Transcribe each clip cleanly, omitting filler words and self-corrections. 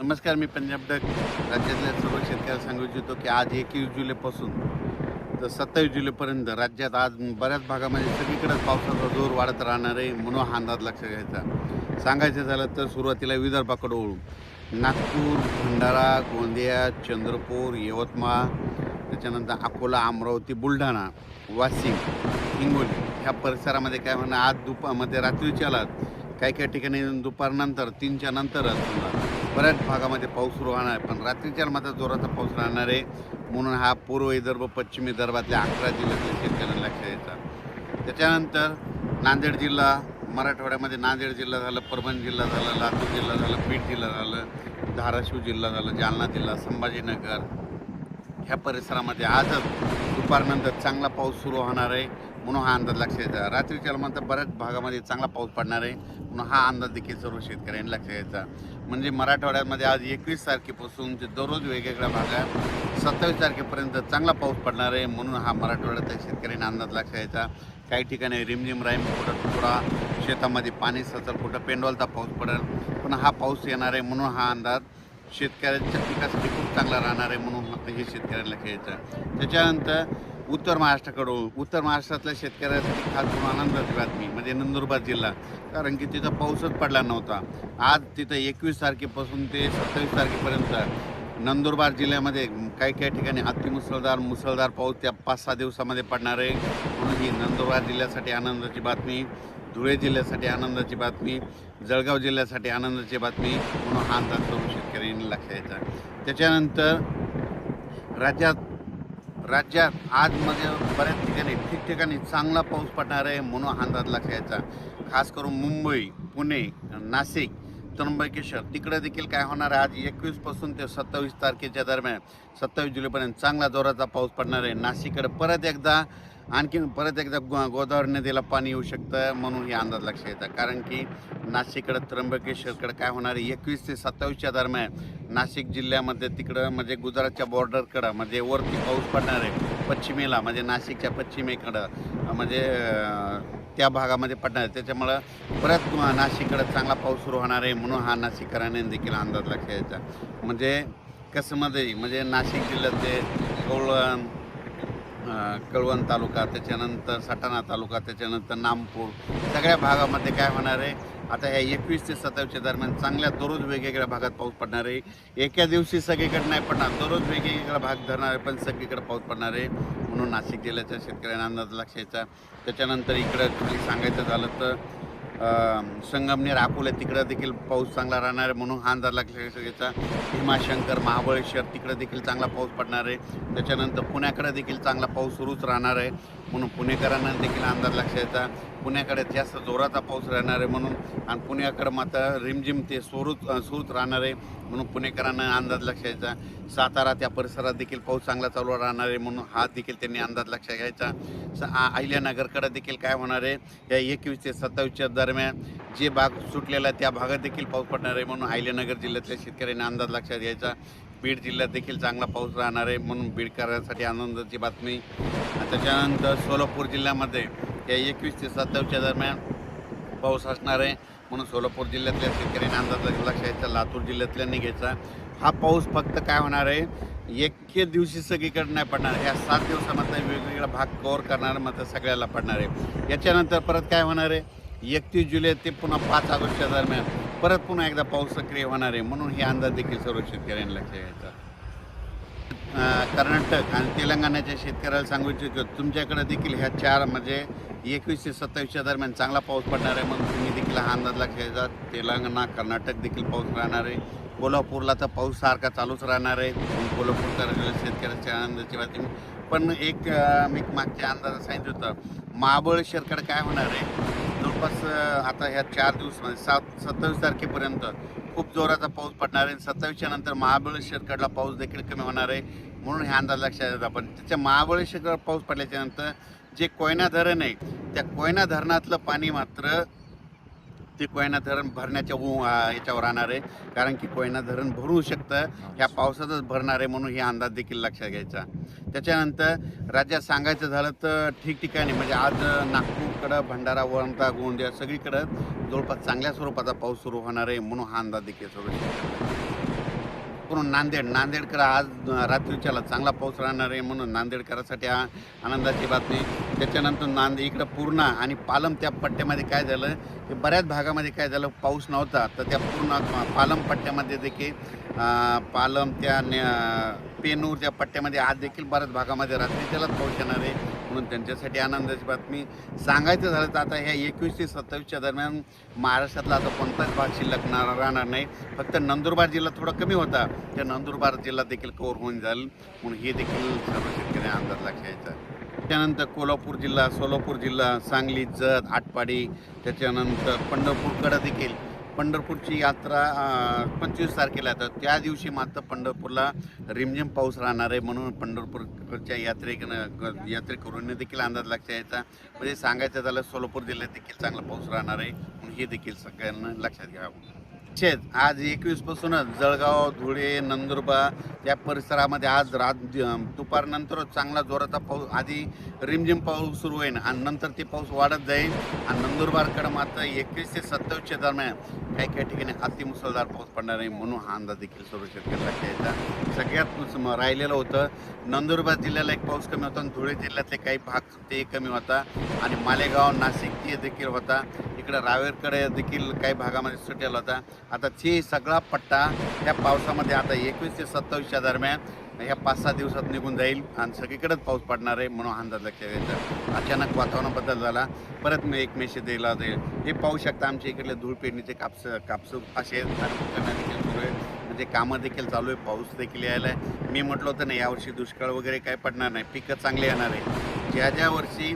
नमस्कार, मी पंजाब डक राज्यातल्या सर्व शेतकऱ्याला सांगू इच्छितो की आज 21 जुलैपासून तर 27 जुलैपर्यंत राज्यात आज बऱ्याच भागामध्ये सगळीकडेच पावसाचा जोर वाढत राहणार आहे, म्हणून हा अंदाज लक्षात घ्यायचा. सांगायचं झालं तर सुरुवातीला विदर्भाकडे वळू. नागपूर, भंडारा, गोंदिया, चंद्रपूर, यवतमाळ, त्याच्यानंतर अकोला, अमरावती, बुलढाणा, वाशिम, हिंगोली ह्या परिसरामध्ये काय म्हणणं आज दुपारमध्ये रात्रीच्याला काही काही ठिकाणी दुपारनंतर 3च्या नंतरच बऱ्याच भागामध्ये पाऊस सुरू होणार आहे. पण रात्रीच्या मात्र जोराचा पाऊस राहणार आहे, म्हणून हा पूर्व विदर्भ, पश्चिम विदर्भातल्या 11 जिल्ह्यातल्या शेतकऱ्यांना लक्ष द्यायचा. त्याच्यानंतर नांदेड जिल्हा, मराठवाड्यामध्ये नांदेड जिल्हा झालं, परभणी जिल्हा झाला, लातूर जिल्हा झालं, बीड जिल्हा झालं, धाराशिव जिल्हा झालं, जालना जिल्हा, संभाजीनगर ह्या परिसरामध्ये आजच दुपारनंतर चांगला पाऊस सुरू होणार आहे, म्हणून हा अंदाज लक्षात घ्यायचा. रात्रीच्या नंतर बऱ्याच भागामध्ये चांगला पाऊस पडणार आहे, म्हणून हा अंदाज देखील सर्व शेतकऱ्यांनी लक्षात घ्यायचा. म्हणजे मराठवाड्यामध्ये आज 21 तारखेपासून ते दररोज वेगवेगळ्या भागात 27 तारखेपर्यंत चांगला पाऊस पडणार आहे, म्हणून हा मराठवाड्यातल्या शेतकऱ्यांनी अंदाज लक्षात घ्यायचा. काही ठिकाणी रिमझिम राईम, कुठं थोडा शेतामध्ये पाणी सचल, कुठं पेंडोलचा पाऊस पडेल, पण हा पाऊस येणार आहे, म्हणून हा अंदाज शेतकऱ्यांच्या पिकासाठी खूप चांगला राहणार आहे, म्हणून हे शेतकऱ्यांना घ्यायचं. त्याच्यानंतर उत्तर महाराष्ट्राकडून उत्तर महाराष्ट्रातल्या शेतकऱ्यांसाठी खास करून आनंदाची बातमी म्हणजे नंदुरबार जिल्हा, कारण की तिथं पाऊसच पडला नव्हता. आज तिथं 21 तारखेपासून ते 27 तारखेपर्यंत नंदुरबार जिल्ह्यामध्ये काही काही ठिकाणी मुसळधार पाऊस त्या 5-6 दिवसामध्ये पडणार आहे, म्हणून ही नंदुरबार जिल्ह्यासाठी आनंदाची बातमी. धुळे जिल्ह्यासाठी आनंदाची बातमी, जळगाव जिल्ह्यासाठी आनंदाची बातमी, म्हणून हा अंदाज सर्व शेतकऱ्यांनी लक्षात द्यायचा. त्याच्यानंतर राज्यात आज म्हणजे बऱ्याच ठिकाणी ठिकठिकाणी चांगला पाऊस पडणार आहे, म्हणून हा अंदाज लक्षात घ्यायचा. खास करून मुंबई, पुणे, नाशिक, त्र्यंबकेश्वर तिकडे देखील काय होणार आहे, आज 21पासून ते 27 तारखेच्या दरम्यान 27 जुलैपर्यंत चांगला जोराचा पाऊस पडणार आहे. नाशिककडे परत एकदा गोदावरी नदीला पाणी येऊ शकतं, म्हणून हे अंदाज लक्षात येतं. कारण की नाशिककडं त्र्यंबकेश्वरकडे काय होणार आहे, 21 ते 27च्या दरम्यान नाशिक जिल्ह्यामध्ये तिकडं म्हणजे गुजरातच्या बॉर्डरकडं म्हणजे वरती पाऊस पडणार आहे, पश्चिमेला म्हणजे नाशिकच्या पश्चिमेकडं म्हणजे त्या भागामध्ये पडणार आहे. त्याच्यामुळं परत नाशिककडं चांगला पाऊस सुरू होणार आहे, म्हणून हा नाशिककरांनी देखील अंदाज लक्षात यायचा. म्हणजे कसं म्हणजे नाशिक जिल्ह्यातले कळवण तालुका, त्याच्यानंतर सटाणा तालुका, त्याच्यानंतर नामपूर सगळ्या भागामध्ये काय होणार आहे, आता ह्या 21 ते 27च्या दरम्यान चांगल्या दररोज वेगवेगळ्या भागात पाऊस पडणार आहे. एका दिवशी सगळीकडे नाही पडणार, दररोज वेगवेगळा भाग धरणार आहे, पण सगळीकडे पाऊस पडणार आहे, म्हणून नाशिक जिल्ह्याच्या शेतकऱ्यांना अंदाज लक्षात यायचा. त्याच्यानंतर इकडं खाली सांगायचं झालं तर संगमनेर, अकोला तिकडं देखील पाऊस चांगला राहणार आहे, म्हणून हा अंदाज लक्षात घ्यायचा. भीमाशंकर, महाबळेश्वर तिकडं देखील चांगला पाऊस पडणार आहे. त्याच्यानंतर पुण्याकडे देखील चांगला पाऊस सुरूच राहणार आहे, म्हणून पुणेकरांना देखील अंदाज लक्षात यायचा. पुण्याकडे जास्त जोराचा पाऊस राहणार आहे, म्हणून आणि पुण्याकडे मात्र रिमझिम ते सुरूच राहणार आहे, म्हणून पुणेकरांना अंदाज लक्षात यायचा. सातारा त्या परिसरात देखील पाऊस चांगला चालू राहणार आहे, म्हणून हा देखील त्यांनी अंदाज लक्षात घ्यायचा. अहिल्यानगरकडे देखील काय होणार आहे, या 21 ते 27च्या दरम्यान जे भाग सुटलेला आहे त्या भागात देखील पाऊस पडणार आहे, म्हणून अहिल्यानगर जिल्ह्यातल्या शेतकऱ्यांनी अंदाज लक्षात घ्यायचा. बीड जिल्ह्यात देखील चांगला पाऊस राहणार आहे, म्हणून बीडकरांसाठी आनंदाची बातमी. त्याच्यानंतर सोलापूर जिल्ह्यामध्ये या 21 ते 27च्या दरम्यान पाऊस असणार आहे, म्हणून सोलापूर जिल्ह्यातल्या शेतकऱ्यांनी अंदाज लक्षात घ्यायचा. लातूर जिल्ह्यातल्यांनी घ्यायचा. हा पाऊस फक्त काय होणार आहे, एके दिवशी सगळीकडे नाही पडणार, ह्या 7 दिवसामध्ये वेगवेगळा भाग कव्हर करणार, मात्र सगळ्याला पडणार आहे. याच्यानंतर परत काय होणार आहे, 31 जुलै ते पुन्हा 5 ऑगस्टच्या दरम्यान परत पुन्हा एकदा पाऊस सक्रिय होणार आहे, म्हणून हे अंदाज देखील सर्व शेतकऱ्यांनी लक्षात घ्यायचा. कर्नाटक आणि तेलंगणाच्या शेतकऱ्याला सांगू इच्छितो, तुमच्याकडे देखील ह्या 4 म्हणजे 21 ते 27च्या दरम्यान चांगला पाऊस पडणार आहे, म्हणून तुम्ही देखील हा अंदाज लक्षात घ्यायचा. तेलंगणा, कर्नाटक देखील पाऊस राहणार आहे. कोल्हापूरला तर पाऊस सारखा चालूच राहणार आहे, कोल्हापूरकर शेतकऱ्याच्या आनंदाची बातमी. पण मी मागच्या अंदाजात सांगितलं होतं, महाबळेश्वरकडे काय होणार आहे, जवळपास आता ह्या 4 दिवसामध्ये 27 तारखेपर्यंत खूप जोराचा पाऊस पडणार आहे. 27च्या नंतर महाबळेश्वरकडला पाऊस देखील कमी होणार आहे, म्हणून हे अंदाज लक्षात येतात. पण त्याच्या महाबळेश्वरकडे पाऊस पडल्याच्या नंतर जे कोयना धरण आहे, त्या कोयना धरणातलं पाणी मात्र ते कोयना धरण भरण्याच्या याच्यावर राहणार आहे, कारण की कोयना धरण भरू शकतं, ह्या पावसातच भरणार आहे, म्हणून हे अंदाज देखील लक्षात घ्यायचा. त्याच्यानंतर राज्यात सांगायचं झालं तर ठिकठिकाणी म्हणजे आज नागपूरकडं, भंडारा, वर्धा, गोंदिया सगळीकडं जवळपास चांगल्या स्वरूपाचा पाऊस सुरू होणार आहे, म्हणून हा अंदाज देखील सुरू करून नांदेडकर आज रात्रीच्याला चांगला पाऊस राहणार आहे म्हणून नांदेडकरांसाठी आनंदाची बातमी. त्याच्यानंतर इकडं पूर्णा आणि पालम त्या पट्ट्यामध्ये काय झालं की बऱ्याच भागामध्ये काय झालं, पाऊस नव्हता, तर त्या पूर्ण पालम पट्ट्यामध्ये देखील पालम त्या पेनूर त्या पट्ट्यामध्ये आज देखील बऱ्याच भागामध्ये रात्रीच्यालाच पाऊस येणार आहे म्हणून त्यांच्यासाठी आनंदाची बातमी. सांगायचं झालं तर आता ह्या 21 ते 27च्या दरम्यान महाराष्ट्रातला आता कोणताच भाग शिल्लक राहणार नाही. फक्त नंदुरबार जिल्हा थोडा कमी होता, त्या नंदुरबार जिल्हा देखील कव्हर होऊन जाईल म्हणून हे देखील सर्व शेतकरी अंदाज लक्षात घ्यायचा. त्यानंतर कोल्हापूर जिल्हा, सोलापूर जिल्हा, सांगली, जत, आटपाडी, त्याच्यानंतर पंढरपूरकडं देखील पंढरपूरची यात्रा 25 तारखेला आहे, तर त्या दिवशी मात्र पंढरपूरला रिमझिम पाऊस राहणार आहे म्हणून पंढरपूरच्या यात्रेकरूंनी देखील अंदाज लक्षात यायचा. म्हणजे सांगायचं झालं सोलापूर जिल्ह्यात देखील चांगला पाऊस राहणार आहे म्हणून हे देखील सगळ्यांना लक्षात घ्यावं. आज 21 पासूनच जळगाव, धुळे, नंदुरबार या परिसरामध्ये आज दुपारनंतर चांगला जोराचा पाऊस, आधी रिमझिम पाऊस सुरू होईल आणि नंतर ते पाऊस वाढत जाईल आणि नंदुरबारकडे मात्र 21 ते 27च्या दरम्यान काही ठिकाणी अतिमुसळधार पाऊस पडणार आहे म्हणून हा अंदाज देखील सर्व शेतकरी लक्षात यायचा. सगळ्यात राहिलेलं होतं नंदुरबार जिल्ह्याला एक पाऊस कमी होता आणि धुळे जिल्ह्यातले काही भाग ते कमी होता आणि मालेगाव, नाशिक ते देखील होता. इकडं रावेरकडे देखील काही भागामध्ये सुटेला होता. आता ते सगळा पट्टा त्या पावसामध्ये आता 21 ते 27च्या दरम्यान ह्या 5-6 दिवसात निघून जाईल आणि सगळीकडेच पाऊस पडणार आहे म्हणून अंदाज लक्षात घ्यायचा. अचानक वातावरण बदल झाला, परत मी एक मेसेज दिला जाईल. हे पाहू शकता आमच्या इकडले धूळ पेरणीचे कापस असे देखील सुरू आहे, म्हणजे कामं देखील चालू आहे, पाऊस देखील यायला आहे. मी म्हटलं होतं ना यावर्षी दुष्काळ वगैरे काय पडणार नाही, पिकं चांगले येणार आहे. ज्या वर्षी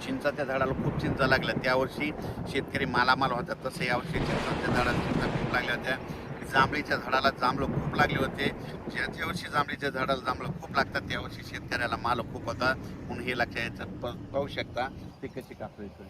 चिंचाच्या झाडाला खूप चिंचा लागल्या त्या वर्षी शेतकरी मालामाल होता, तसं यावर्षी चिंचाच्या झाडाला चिंचा खूप लागल्या होत्या. जांभळीच्या झाडाला जांभळं खूप लागले होते. ज्या वर्षी जांभळीच्या झाडाला जांभळं खूप लागतात त्या वर्षी शेतकऱ्याला माल खूप होता म्हणून हे लक्षात यायचं. पाहू शकता ते कशी कापडायचं.